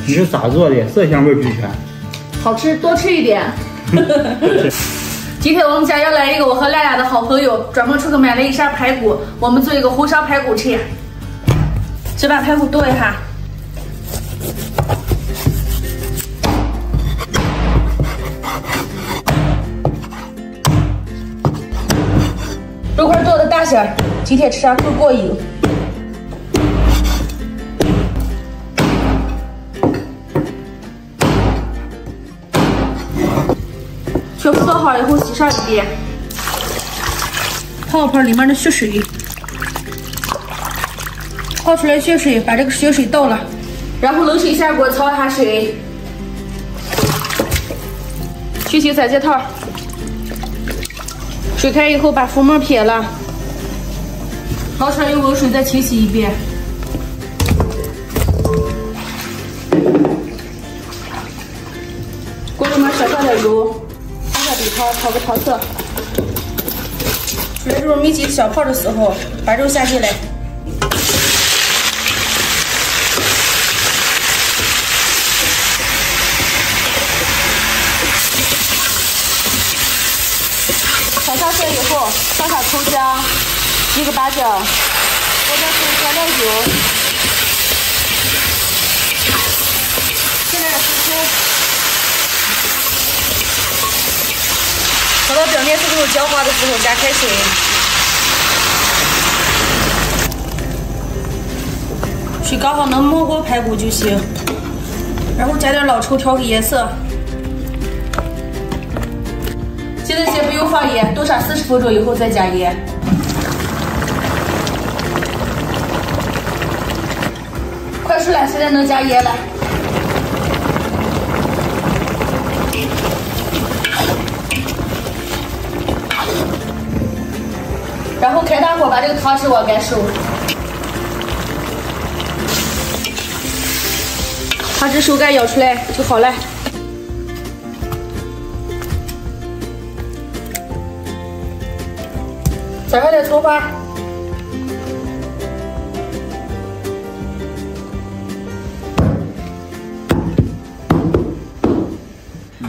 你是咋做的？色香味俱全，好吃，多吃一点。今天我们家要来一个我和亮亮的好朋友专门出去买了一扇排骨，我们做一个红烧排骨吃。先把排骨剁一下，肉块剁的大些，今天吃上更过瘾。全部剁好以后洗上一遍，泡泡里面的血水。泡出来血水，把这个血水倒了，然后冷水下锅焯一下水，去洗三件套。水开以后把浮沫撇了，捞出来用冷水再清洗一遍。锅里面少放点油，放下底汤，炒个调色。出来这种没起小泡的时候，把肉下进来。炒上色以后，放下葱姜，几个八角，锅边水加料酒，现在是葱，炒到表面是这种焦滑的时候加开水，水刚好能没过排骨就行，然后加点老抽调个颜色。现在先不用放盐，炖上40分钟以后再加盐。快熟了，现在能加盐了。然后开大火把这个汤汁往干收。汤汁收干舀出来就好了。撒上点葱花，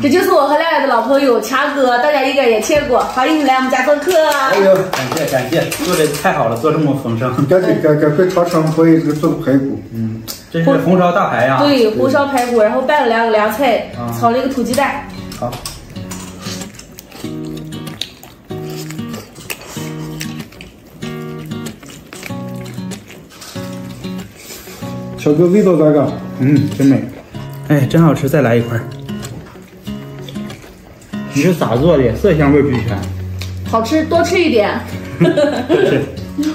这就是我和亮亮的老朋友强哥，大家应该也见过，欢迎你来我们家做客。哎呦，感谢，做的太好了，做这么丰盛。赶快尝尝可以这个做的排骨。这是红烧大排呀。对，红烧排骨，然后拌了2个凉菜，炒了一个土鸡蛋。好。小哥味道咋个？真美。哎，真好吃，再来一块。你是咋做的？色香味俱全，好吃，多吃一点。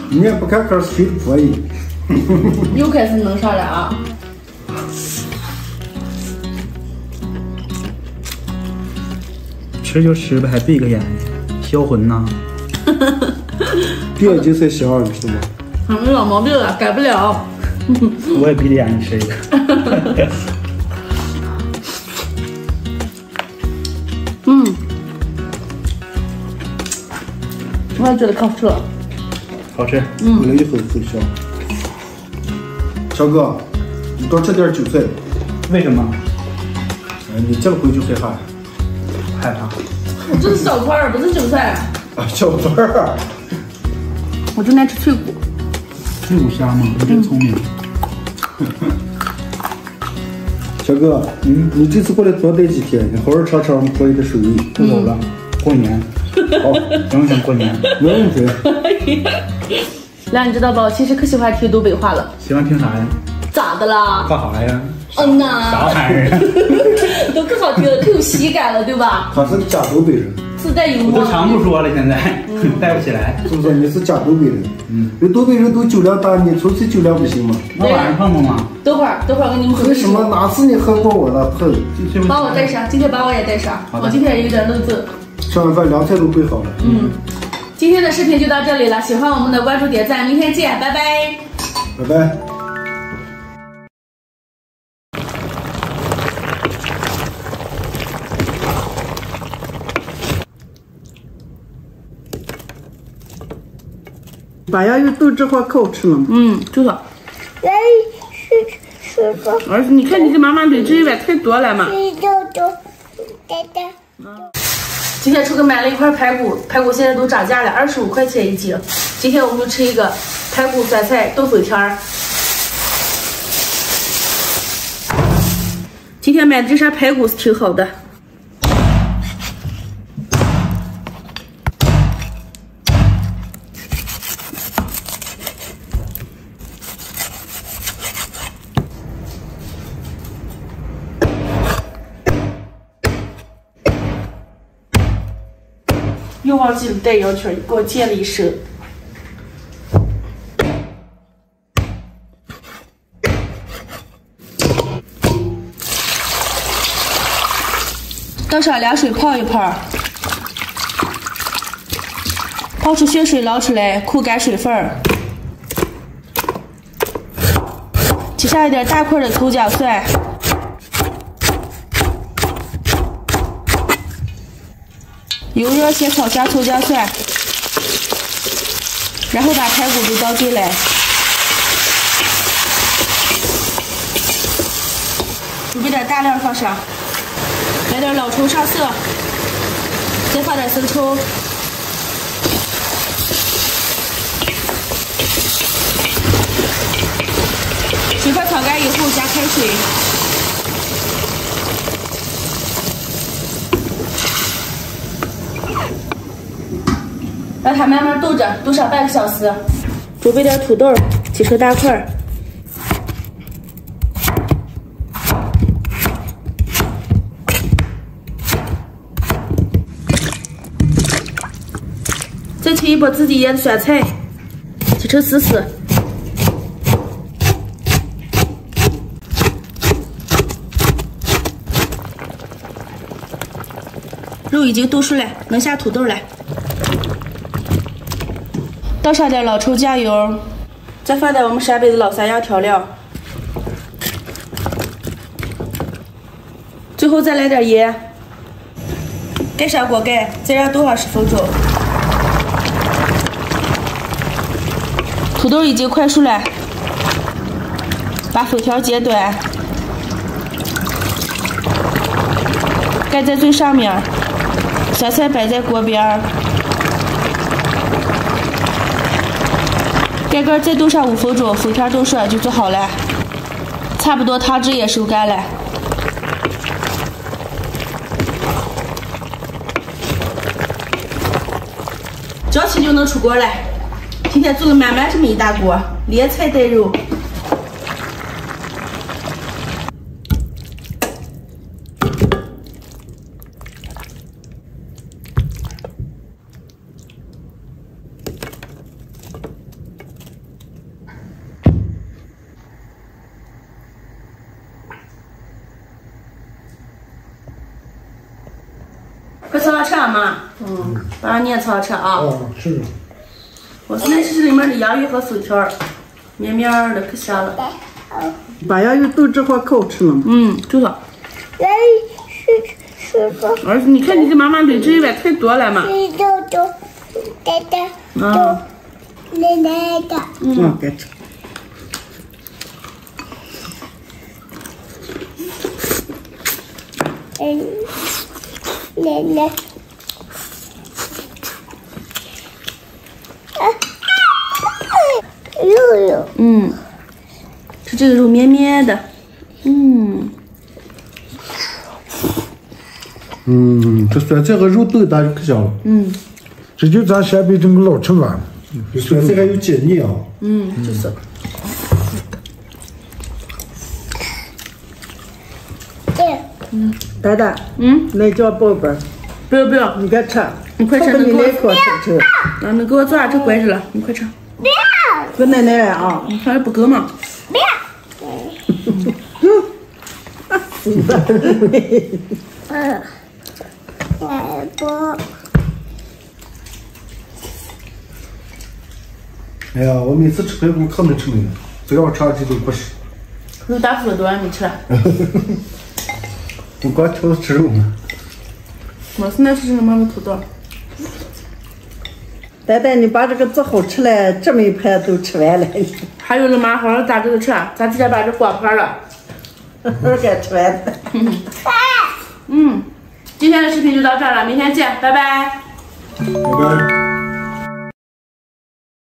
你也不看看水的可以。又开始弄上了啊！吃就吃呗，还闭个眼，销魂呐。闭眼睛才香，你知道吗？俺们老毛病了，改不了。我也闭着眼睛吃一个。我也觉得好吃了。好吃。回来以后会香。小哥，你多吃点韭菜。为什么？你这回就害怕。害怕。这是小块儿，不是韭菜。啊，小块儿。我就爱吃脆骨。脆骨香吗？你真聪明。小哥，你这次过来多待几天，你好好尝尝可以的手艺。不走了，过年。好，行，过年。没问题。亮，你知道不？我其实可喜欢听东北话了。喜欢听啥呀？咋的啦？干啥呀？呐。啥玩意儿？都可好听了，可有喜感了，对吧？他是假东北人。自带幽默。我都常不说了，现在带不起来。是不是？你是假东北人。人东北人都酒量大，你纯粹酒量不行吗？那晚上碰碰吗？等会儿跟你们说。为什么？哪次你喝过我了？碰。把我带上，今天把我也带上。我今天有点漏字。吃完饭凉菜都备好了。今天的视频就到这里了，喜欢我们的关注点赞，明天见，拜拜。拜拜。把洋芋炖这块可好吃了。就是。来，叔儿子，你看你给妈妈堆这一碗太多了嘛。今天出去买了一块排骨，排骨现在都涨价了，25块钱一斤。今天我们就吃一个排骨酸菜豆腐条儿。今天买的这啥排骨是挺好的。又忘记了带羊圈，给我借了一身。倒上凉水泡一泡，泡出血水捞出来，扣干水分儿。挤上一点大块的葱姜蒜。油热先炒下葱姜蒜，然后把排骨都倒进来，准备点大料放上，来点老抽上色，再放点生抽，水分炒干以后加开水。让它慢慢冻着，冻上半个小时。准备点土豆，切成大块。再切一把自己腌的酸菜，切成丝丝。肉已经冻熟了，能下土豆了。倒上点老抽酱油，再放点我们陕北的老三样调料，最后再来点盐，盖上锅盖，再让冻上10分钟。土豆已经快熟了，把粉条截短，盖在最上面，酸菜摆在锅边。盖盖再冻上5分钟，粉条冻顺就做好了。差不多汤汁也收干了。早起就能出锅了。今天做了满满这么一大锅，连菜带肉。快尝尝吃嘛，把你也尝尝啊。是。我现在吃里面的洋芋和粉条，绵绵的，可香了。把洋芋炖这块可好吃了。就是。儿子，你看你给妈妈堆这一碗太多了嘛。该吃。奶奶，肉，吃这个肉绵绵的，这酸菜和肉豆大就可香了。这就咱陕北整个老吃法，酸菜还有解腻啊。就是。蛋蛋，来叫宝贝儿，不要，你该吃，你快吃，你来口吃。你给我做这乖着了，你快吃。给奶奶来啊！你还不够吗？哎呀，我每次吃排骨可没吃没了，只要长期都不吃。肉大骨头还没吃了。我光挑吃肉呢。我现在吃什么土豆？蛋蛋，你把这个做好吃了，这么一盘都吃完了。还有了吗？好好咋着的吃？咱今天把这光盘了。儿该吃饭。今天的视频就到这儿了，明天见，拜拜。拜拜。